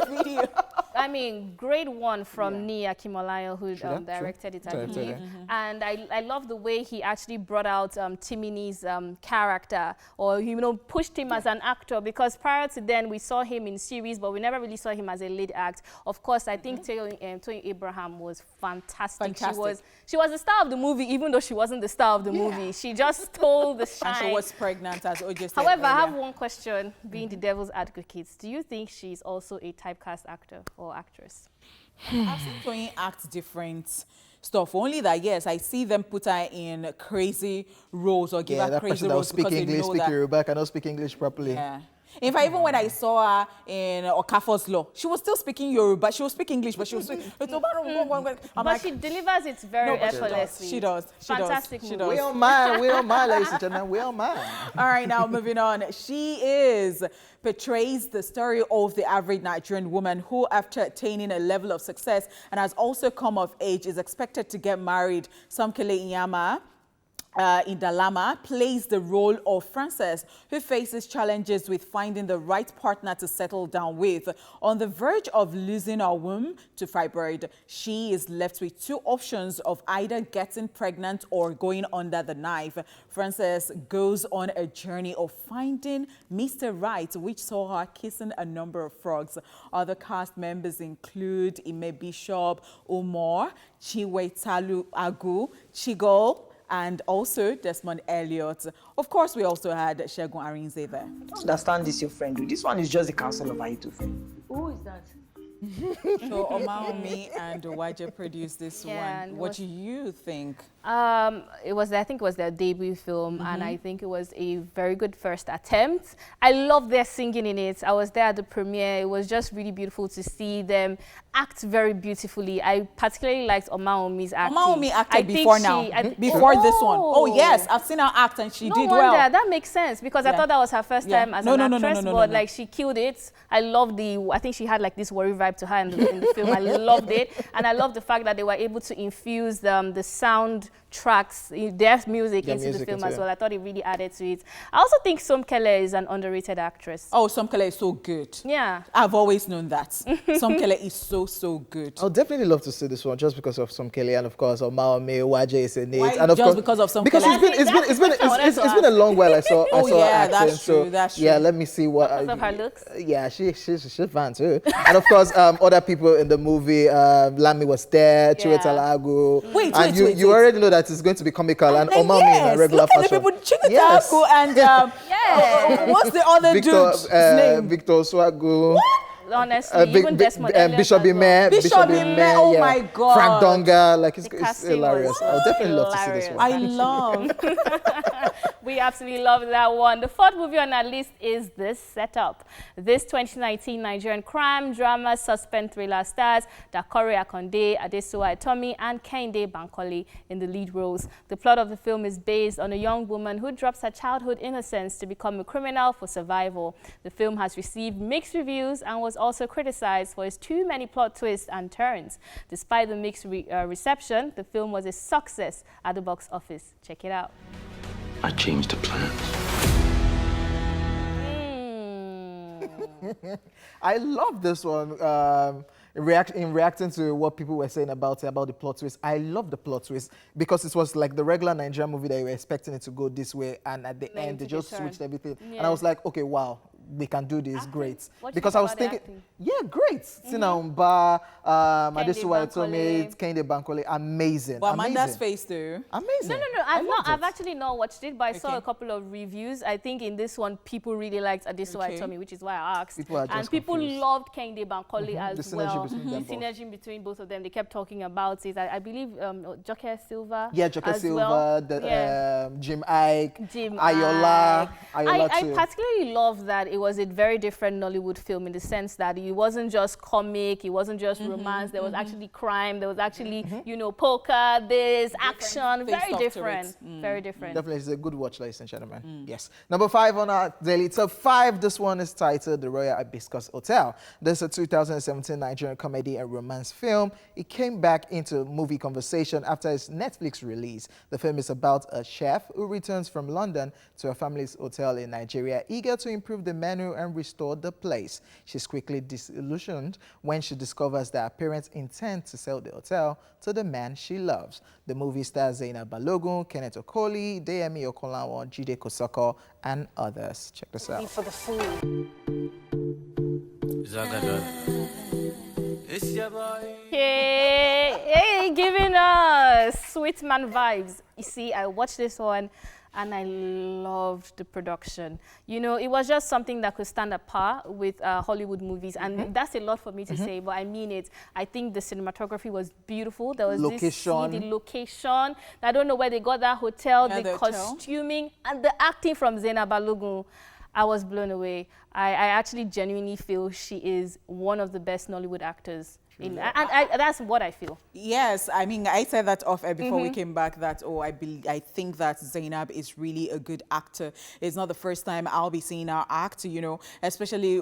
video. I mean, great one from Ni Akimolayo, who directed it, I believe. And I love the way he actually brought out Timini's character, or, you know, pushed him as an actor, because prior to then we saw him in series, but we never really saw him as a lead act. Of course, I think Toyin Abraham was fantastic. She was the star of the movie, even though she wasn't the star of the movie. She just stole the shine. And she was pregnant, as Hojay said. However, I have one question, being the devil's advocate. Do you think she's also a typecast actor or actress? I've seen Toyin act different stuff. Only that, yes, I see them put her in crazy roles or give her crazy roles because they know that. Yoruba cannot speak English properly. Yeah. In fact, even when I saw her in Okafor's Law, she was still speaking Yoruba. She was speaking English, but she was speaking... But she delivers it very effortlessly. She does. Fantastic movie. We don't mind, ladies and gentlemen, we don't mind. All right, now moving on. She portrays the story of the average Nigerian woman who, after attaining a level of success and has also come of age, is expected to get married. Somkele Iyama in Dalama plays the role of Frances, who faces challenges with finding the right partner to settle down with. On the verge of losing her womb to fibroid, she is left with two options of either getting pregnant or going under the knife. Frances goes on a journey of finding Mr. Right, which saw her kissing a number of frogs. Other cast members include Ime Bishop, Umar, Chiwetalu Agu, Chigo, and also Desmond Elliott. Of course, we also had Segun Arinze there. I don't understand this, your friend. This one is just the counsel of Aitufel. Who is that? So Omaomi and Hojay produced this one. What do you think? I think it was their debut film, and I think it was a very good first attempt. I love their singing in it. I was there at the premiere. It was just really beautiful to see them act very beautifully. I particularly liked Omaomi's acting. Omaomi acted before this one. Oh yes, I've seen her act and she did well. That makes sense, because I thought that was her first time as an actress, but like she killed it. I love I think she had like this worry vibe to her in the film. I loved it, and I love the fact that they were able to infuse the sound tracks, their music into the film as well. I thought it really added to it. I also think Somkele is an underrated actress. Oh, Somkele is so good. Yeah. I've always known that. Somkele is so so, so good. I'll definitely love to see this one just because of some Kelly and of course Omaome, Hojay is in it. Why And of just course, because of some because Kelly? it's been a long while I saw yeah, acting. that's true, that's Yeah, true. let me see what Because of her looks? Yeah, she's fun too. And of course, other people in the movie, Lami was there, Chiwe Talago. Wait, and wait, you already know that it's going to be comical and Then Omami in a regular look at fashion. the people, Chiwe and what's the other dude's name? Victor Swagu. Honestly, even Desmond Elliott Bishop as well. Ime, Bishop Ime, oh my God. Frank Donga, like it's casting hilarious. was I'll definitely love to see this hilarious. one. I love. We absolutely love that one. The fourth movie on our list is This Setup. This 2019 Nigerian crime drama suspense thriller stars Dakore Akonde, Adesuwa Etomi, and Kehinde Bankole in the lead roles. The plot of the film is based on a young woman who drops her childhood innocence to become a criminal for survival. The film has received mixed reviews and was also criticized for its too many plot twists and turns. Despite the mixed reception, the film was a success at the box office. Check it out. I changed the plans. I love this one. In reacting to what people were saying about the plot twist, I love the plot twist because it was like the regular Nigerian movie that you were expecting it to go this way, and at the end they just switched everything. Yeah. And I was like, okay, wow, we can do this, great. Because I was thinking, yeah, great. Tina Umba, Adesuwa Etomi, Kehinde Bankole, amazing. Well, amazing. Amanda's face too. Amazing. No, I've actually not watched it, but I saw a couple of reviews. I think in this one, people really liked Adesuwa Etomi, which is why I asked. And people loved Kehinde Bankole as well. The synergy between both of them. They kept talking about it. I believe Joke Silva. Yeah, Joke Silva, well. Jim Ike, Ayola. I particularly love that it was a very different Nollywood film in the sense that it wasn't just comic, it wasn't just romance, there was actually crime, there was actually, you know, poker, this, action, very different. Very different. Definitely, it's a good watch, ladies and gentlemen. Yes. Number 5 on our daily top 5. This one is titled The Royal Hibiscus Hotel. This is a 2017 Nigerian comedy and romance film. It came back into movie conversation after its Netflix release. The film is about a chef who returns from London to her family's hotel in Nigeria, eager to improve the menu and restore the place. She's quickly disillusioned when she discovers that her parents intend to sell the hotel to the man she loves. The movie stars Zainab Balogun, Kenneth Okoli, Deyemi Okonlawon, Jide Kosoko, and others. Check this out. For the food. Hey, giving us sweet man vibes. You see, I watched this one and I loved the production. You know, it was just something that could stand apart with Hollywood movies, and that's a lot for me to say, but I mean it. I think the cinematography was beautiful. There was the location. I don't know where they got that hotel, the costuming, and the acting from Zainab Balogun. I was blown away. I actually genuinely feel she is one of the best Nollywood actors. And that's what I feel. Yes, I mean, I said that off air before we came back that, I think that Zainab is really a good actor. It's not the first time I'll be seeing her act, you know, especially...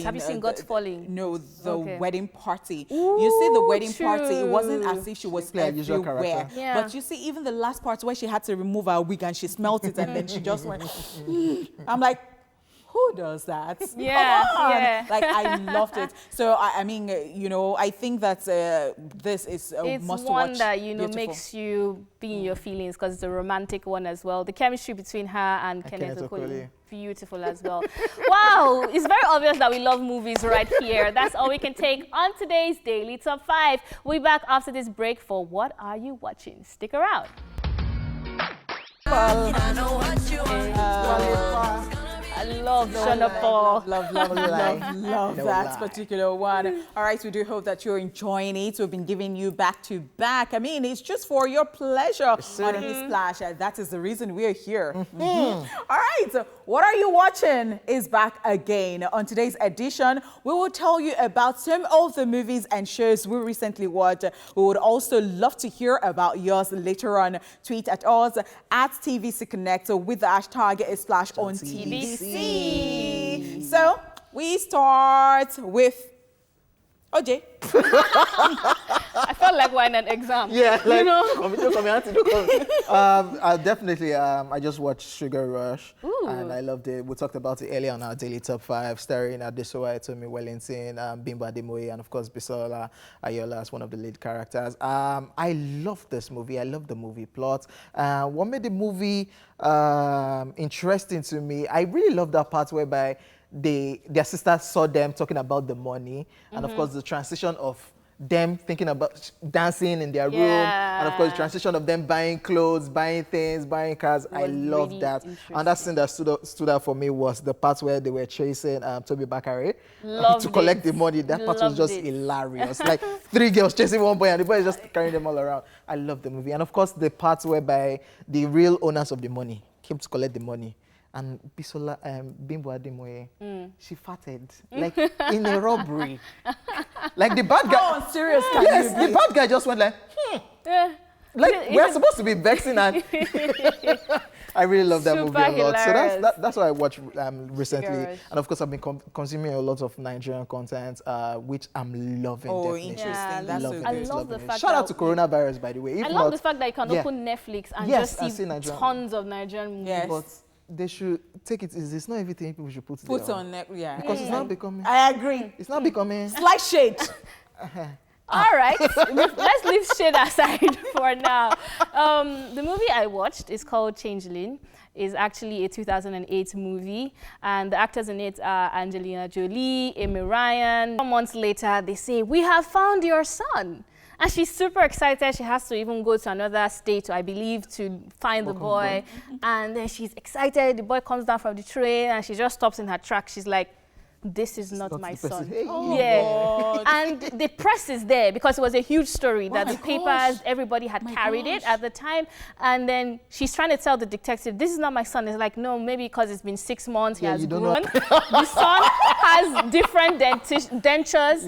have you seen God's Falling? No, the wedding party. Ooh, you see the wedding party, it wasn't as if she was everywhere. Yeah. But you see, even the last part where she had to remove her wig and she smelt it and then she just went... I'm like... Who does that? Yeah. Like, I loved it. So, I mean, you know, I think that this is a must-watch. It's one that, you know, makes you be in your feelings because it's a romantic one as well. The chemistry between her and Kenneth Okoli, beautiful as well. Wow, it's very obvious that we love movies right here. That's all we can take on today's Daily Top 5. We'll be back after this break for What Are You Watching? Stick around. I love Honeypot. Love that particular one. All right, we do hope that you're enjoying it. We've been giving you back to back. I mean, it's just for your pleasure on Splash. That is the reason we're here. All right, so What Are You Watching is back again. On today's edition, we will tell you about some of the movies and shows we recently watched. We would also love to hear about yours later on. Tweet at us at TVC Connect with the hashtag Splash on TVC. So we start with Hojay. I felt like we're in an exam. Yeah, like, you know? I definitely, I just watched Sugar Rush, Ooh. and I loved it. We talked about it earlier on our daily top 5, starring Adesowa Etomi Wellington, Bimbo Ademoye, and of course Bisola Ayola as one of the lead characters. I love this movie. I love the movie plot. What made the movie interesting to me, I really love that part whereby their sister saw them talking about the money, and of course the transition of them thinking about dancing in their room, and of course the transition of them buying clothes, buying things, buying cars. I love really that. And that scene that stood out for me was the part where they were chasing Toby Bakare to collect the money. That part was just hilarious. Like 3 girls chasing one boy and the boy is just carrying them all around. I love the movie. And of course the part whereby the real owners of the money came to collect the money. And Bisola, Bimbo Ademoye, she farted, like in a robbery. Like the bad guy. How serious can yes, you be? the bad guy just went like, Like, we're supposed to be vexing and I really love that movie a lot. So that's what I watched recently. And of course, I've been consuming a lot of Nigerian content, which I'm loving. Oh, definitely. interesting. That's so good. I love the fact Shout out to coronavirus, by the way. I love the fact that you can open Netflix and just see tons of Nigerian movies. Yes. But they should take it easy. It's not everything people should put on Netflix. Yeah. Because it's not becoming. I agree. It's not becoming. Slight shade. All right, let's leave shade aside for now. The movie I watched is called Changeling. It's actually a 2008 movie, and the actors in it are Angelina Jolie, Amy Ryan. 4 months later, they say, "We have found your son." And she's super excited. She has to even go to another state, I believe, to find the boy. And then she's excited. The boy comes down from the train, and she just stops in her tracks. She's like, "This is not my son." And the press is there because it was a huge story that the papers, everybody had carried it at the time. And then she's trying to tell the detective, "This is not my son." It's like, "No, maybe because it's been 6 months, he has grown." The son has different dentures.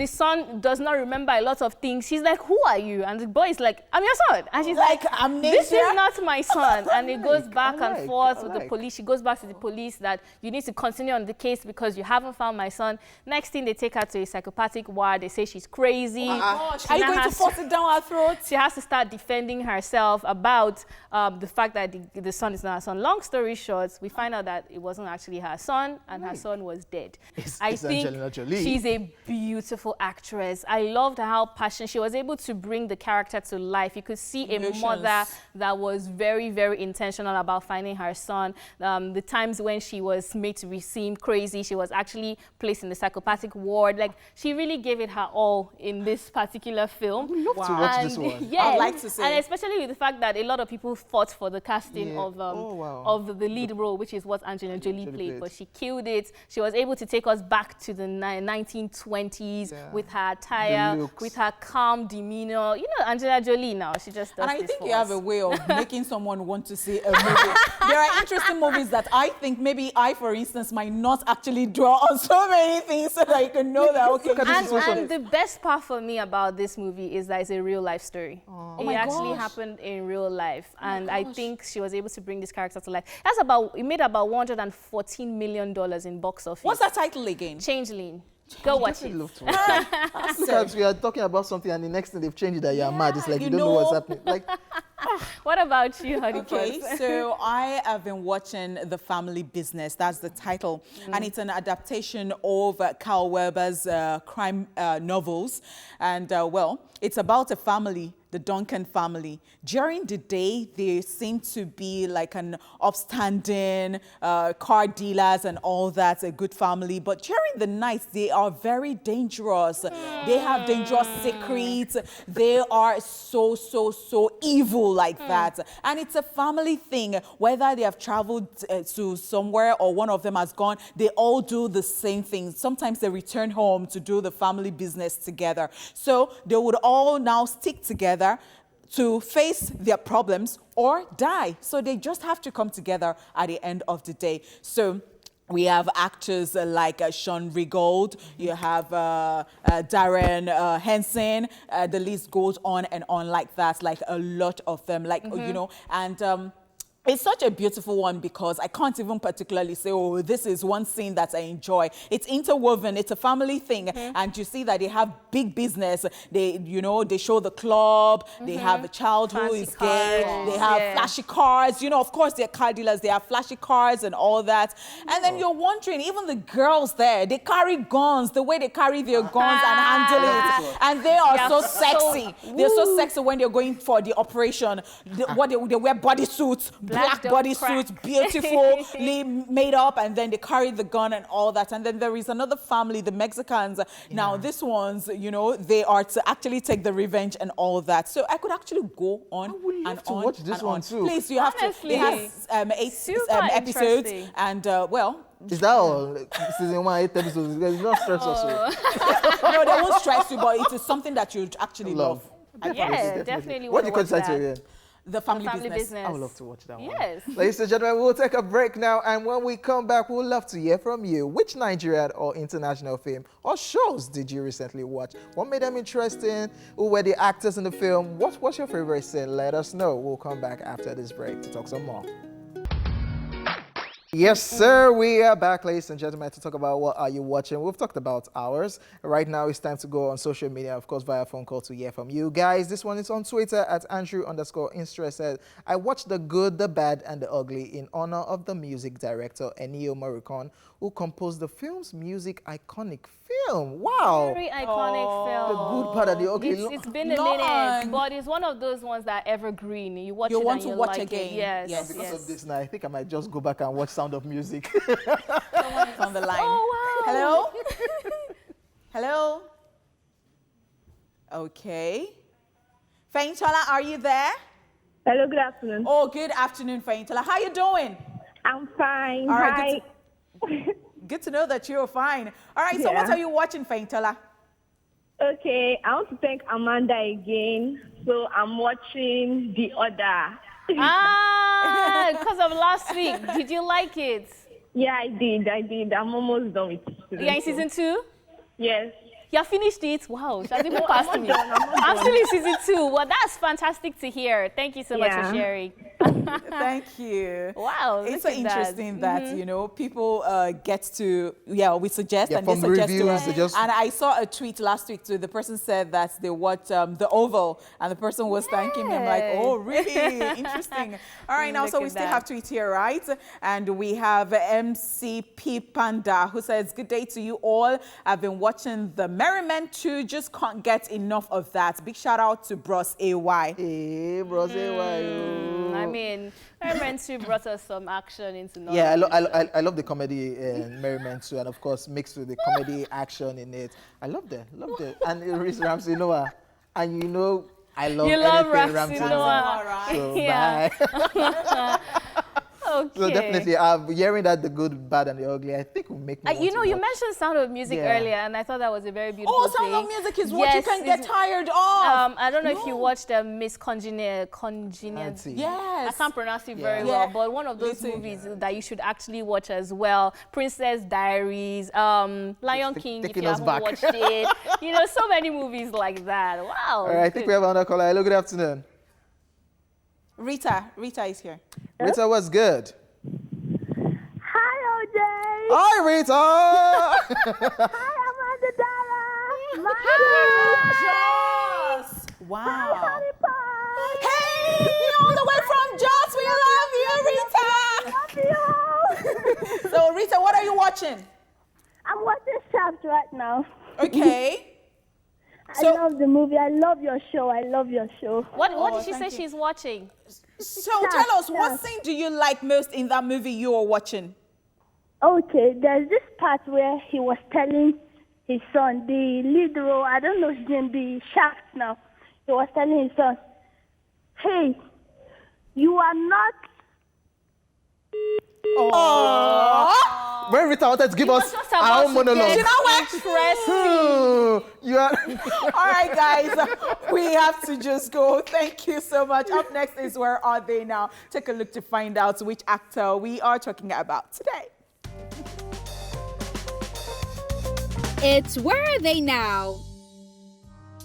The son does not remember a lot of things. She's like, "Who are you?" And the boy is like, "I'm your son." And she's like, "This is not my son." And it goes back and forth with the police. She goes back to the police that you need to continue on the case because you haven't found my son. Next thing, they take her to a psychopathic ward. They say she's crazy. Are you going to force it down her throat? She has to start defending herself about the fact that the son is not her son. Long story short, we find out that it wasn't actually her son, and her son was dead. I think she's a beautiful actress. I loved how passionate she was able to bring the character to life. You could see a mother that was very, very intentional about finding her son. The times when she was made to seem crazy, she was actually placed in the psychopathic ward. Like, she really gave it her all in this particular film. I would love to watch this one. Yeah, I'd like to see. And especially with the fact that a lot of people fought for the casting of the lead role, which is what Angelina Jolie played, but she killed it. She was able to take us back to the 1920s with her attire, with her calm demeanor. You know, Angelina Jolie now, she just does And I this think for you have us. a way of making someone want to see a movie. There are interesting movies that I think maybe I, for instance, might not actually draw on so many things so that you can know that, okay. And the best part for me about this movie is that it's a real life story. It actually happened in real life. And I think she was able to bring this character to life. It made about $114 million in box office. What's that title again? Changeling. Go watch it. Look at we are talking about something and the next thing they've changed it that you're mad. It's like you don't know what's happening. Like, what about you, Honeypot? Okay, so I have been watching The Family Business. That's the title. And it's an adaptation of Carl Weber's crime novels. And, well, it's about a family, the Duncan family. During the day, they seem to be like an upstanding car dealers and all that, a good family. But during the night, they are very dangerous. They have dangerous secrets. They are so evil like that. And it's a family thing. Whether they have traveled to somewhere or one of them has gone, they all do the same thing. Sometimes they return home to do the family business together. So they would all now stick together to face their problems or die. So they just have to come together at the end of the day. So we have actors like Sean Rigold, you have Darren Henson, the list goes on and on like that, like a lot of them, like, you know, and It's such a beautiful one because I can't even particularly say, oh, this is one scene that I enjoy. It's interwoven. It's a family thing. And you see that they have big business. They, they show the club. They have a child who is gay. They have flashy cars. Of course, they're car dealers. They have flashy cars and all that. And then you're wondering, even the girls there, they carry guns, the way they carry their guns and handle it. And they are so sexy. They're so sexy when they're going for the operation. They wear bodysuits. Black bodysuits, beautifully made up, and then they carry the gun and all that. And then there is another family, the Mexicans. Now, these ones, they are to actually take the revenge and all that. So I could actually go on and on. Watch this one too. Please, you have to. It has 8 episodes, and well. Is that all? Season 1, 8 episodes. It's not stress also. No, they won't stress you, but it is something that you'd actually love. Yeah, definitely. What do you call the title again? The family business. I would love to watch that one. Yes. Ladies and gentlemen, we'll take a break now, and when we come back, we'll love to hear from you. Which Nigerian or international film or shows did you recently watch? What made them interesting? Who were the actors in the film? What's your favorite scene? Let us know. We'll come back after this break to talk some more. Yes, sir. We are back, ladies and gentlemen, to talk about what are you watching. We've talked about ours. Right now, it's time to go on social media, of course, via phone call to hear from you guys. This one is on Twitter at Andrew_Instra said, I watched The Good, the Bad, and the Ugly in honor of the music director Ennio Morricone, who composed the film's music iconic film. Wow. Very iconic film. The Good, Bad, and the Ugly. It's been a minute, but it's one of those ones that are evergreen. You watch it and you watch like again. It. Yes. Because of this now, I think I might just go back and watch Sound of Music. Someone is on the line. Oh, wow. Hello? Hello? Okay. Feintola, are you there? Hello, good afternoon. Oh, good afternoon, Feintola. How you doing? I'm fine. All right, Hi. Good to know that you're fine. All right, so what are you watching, Feintola? Okay, I want to thank Amanda again. So I'm watching The Other. Because of last week. Did you like it? Yeah, I did. I'm almost done with it. Yeah, in season 2? Yes. You finished it? Wow, that's even No, past I'm me. not done, I'm I'm not still in season 2. Well, that's fantastic to hear. Thank you so much for sharing. Thank you. Wow, it's so interesting that, people get to, we suggest and they from suggest reviews, to us. And I saw a tweet last week too. The person said that they watched The Oval, and the person was thanking me. I'm like, oh, really? Interesting. All right, now, so we still have tweets here, right? And we have MCP Panda, who says, good day to you all. I've been watching The Merryman 2, just can't get enough of that. Big shout out to Bros AY. Hey, Bros AY. I mean, Merryman 2 brought us some action into Nollywood. Yeah, I love the comedy in Merryman 2, and of course mixed with the comedy action in it. I loved it. And Reese Ramsey Noah, and I love anything Ramsey Noah. Right? So bye. Okay. So definitely, hearing that The Good, Bad, and the Ugly, I think will make me you mentioned Sound of Music earlier, and I thought that was a very beautiful thing. Sound of Music is what you can get tired of. I don't know if you watched Miss Congeniality. Yes. I can't pronounce it very well, but one of those movies that you should actually watch as well. Princess Diaries, Lion King, if you haven't watched it. So many movies like that. Wow. All right, I think we have another caller. Hello, good afternoon. Rita is here. Rita, what's good? Hi, Hojay. Hi, Rita. Hi, Amanda, Dara. Hi, Joss. Wow. Hi, Honeypot. Hey, all the way from Joss. We love you, Rita. Love you. So, Rita, what are you watching? I'm watching Shaft right now. Okay. I love the movie. I love your show. What did she say she's watching? So tell us, what scene do you like most in that movie you are watching? Okay, there's this part where he was telling his son, the lead role, I don't know his name, the Shaft now. He was telling his son, hey, you are not... When Rita wanted to give us our own monologue. You know what? You are all right, guys. We have to just go. Thank you so much. Up next is Where Are They Now? Take a look to find out which actor we are talking about today. It's Where Are They Now?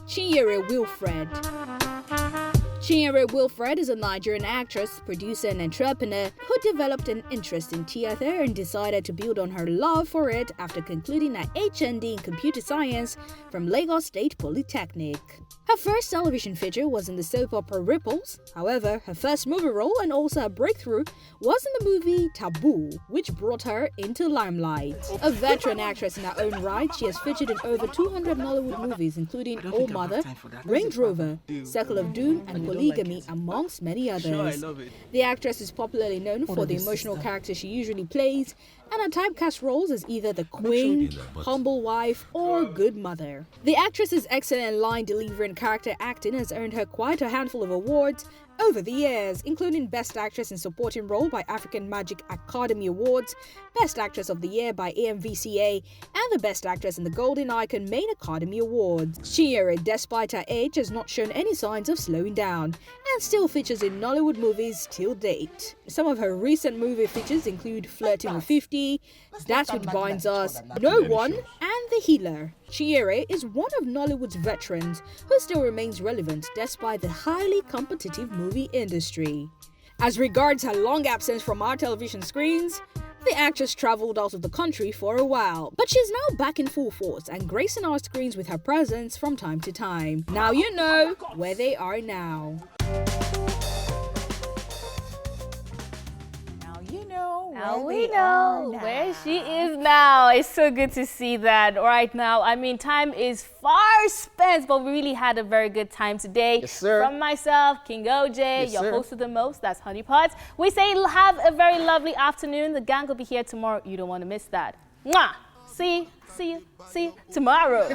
Chinyere Wilfred. Chinyere Wilfred is a Nigerian actress, producer and entrepreneur who developed an interest in theater and decided to build on her love for it after concluding her HND in computer science from Lagos State Polytechnic. Her first television feature was in the soap opera Ripples. However, her first movie role and also a breakthrough was in the movie Taboo, which brought her into limelight. A veteran actress in her own right, she has featured in over 200 Nollywood movies including Old Mother, Range Rover, Circle of Doom and Polygamy, amongst many others. The actress is popularly known for the emotional characters she usually plays, and her typecast roles as either the queen, humble wife, or good mother. The actress's excellent line delivery and character acting has earned her quite a handful of awards over the years, including Best Actress in Supporting Role by African Magic Academy Awards, Best Actress of the Year by AMVCA, and the Best Actress in the Golden Icon Main Academy Awards. Chinyere, despite her age, has not shown any signs of slowing down and still features in Nollywood movies till date. Some of her recent movie features include Flirting with 50, That's What Binds Us, No One, and The Healer. Chinyere is one of Nollywood's veterans who still remains relevant despite the highly competitive movie industry. As regards her long absence from our television screens, the actress traveled out of the country for a while, but she's now back in full force and gracing our screens with her presence from time to time. Now you know where they are now. Now we know where she is now. It's so good to see that right now. I mean, time is far spent, but we really had a very good time today. Yes, sir. From myself, King Hojay, yes, your sir. host of the most, that's Honeypot. We say have a very lovely afternoon. The gang will be here tomorrow. You don't want to miss that. Mwah! See you tomorrow.